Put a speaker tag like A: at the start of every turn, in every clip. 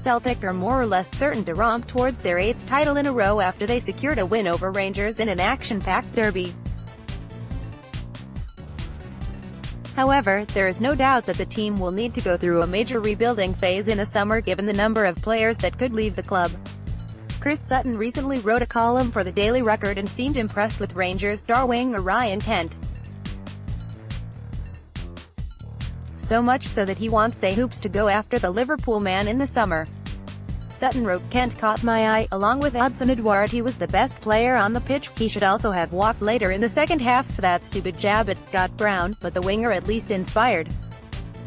A: Celtic are more or less certain to romp towards their 8th title in a row after they secured a win over Rangers in an action-packed derby. However, there is no doubt that the team will need to go through a major rebuilding phase in the summer given the number of players that could leave the club. Chris Sutton recently wrote a column for the Daily Record and seemed impressed with Rangers star winger Ryan Kent. So much so that he wants the Hoops to go after the Liverpool man in the summer. Sutton wrote, "Kent caught my eye, along with Hudson Edouard. He was the best player on the pitch. He should also have walked later in the second half for that stupid jab at Scott Brown, but the winger at least inspired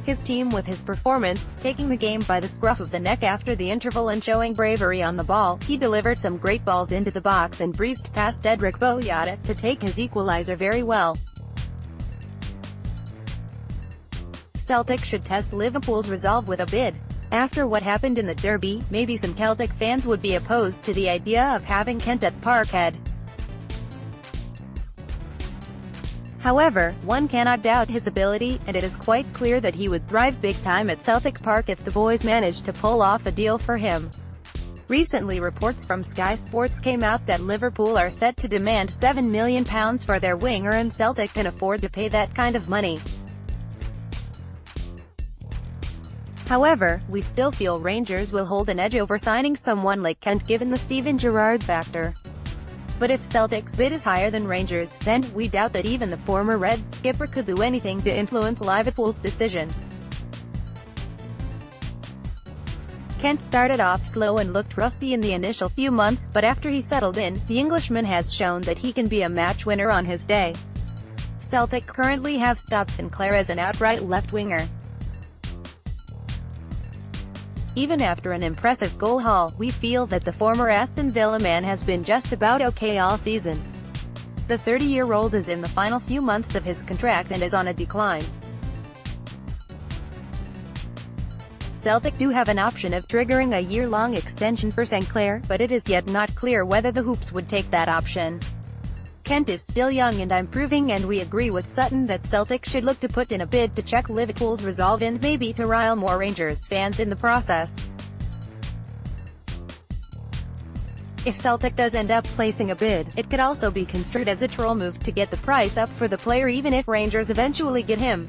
A: his team with his performance, taking the game by the scruff of the neck after the interval and showing bravery on the ball. He delivered some great balls into the box and breezed past Edric Boyata to take his equalizer very well." Celtic should test Liverpool's resolve with a bid. After what happened in the derby, maybe some Celtic fans would be opposed to the idea of having Kent at Parkhead. However, one cannot doubt his ability, and it is quite clear that he would thrive big time at Celtic Park if the boys managed to pull off a deal for him. Recently, reports from Sky Sports came out that Liverpool are set to demand £7 million for their winger, and Celtic can afford to pay that kind of money. However, we still feel Rangers will hold an edge over signing someone like Kent given the Steven Gerrard factor. But if Celtic's bid is higher than Rangers, then we doubt that even the former Reds skipper could do anything to influence Liverpool's decision. Kent started off slow and looked rusty in the initial few months, but after he settled in, the Englishman has shown that he can be a match winner on his day. Celtic currently have Scott Sinclair as an outright left winger. Even after an impressive goal haul, we feel that the former Aston Villa man has been just about okay all season. The 30-year-old is in the final few months of his contract and is on a decline. Celtic do have an option of triggering a year-long extension for Sinclair, but it is yet not clear whether the Hoops would take that option. Kent is still young and improving, and we agree with Sutton that Celtic should look to put in a bid to check Liverpool's resolve and maybe to rile more Rangers fans in the process. If Celtic does end up placing a bid, it could also be construed as a troll move to get the price up for the player even if Rangers eventually get him.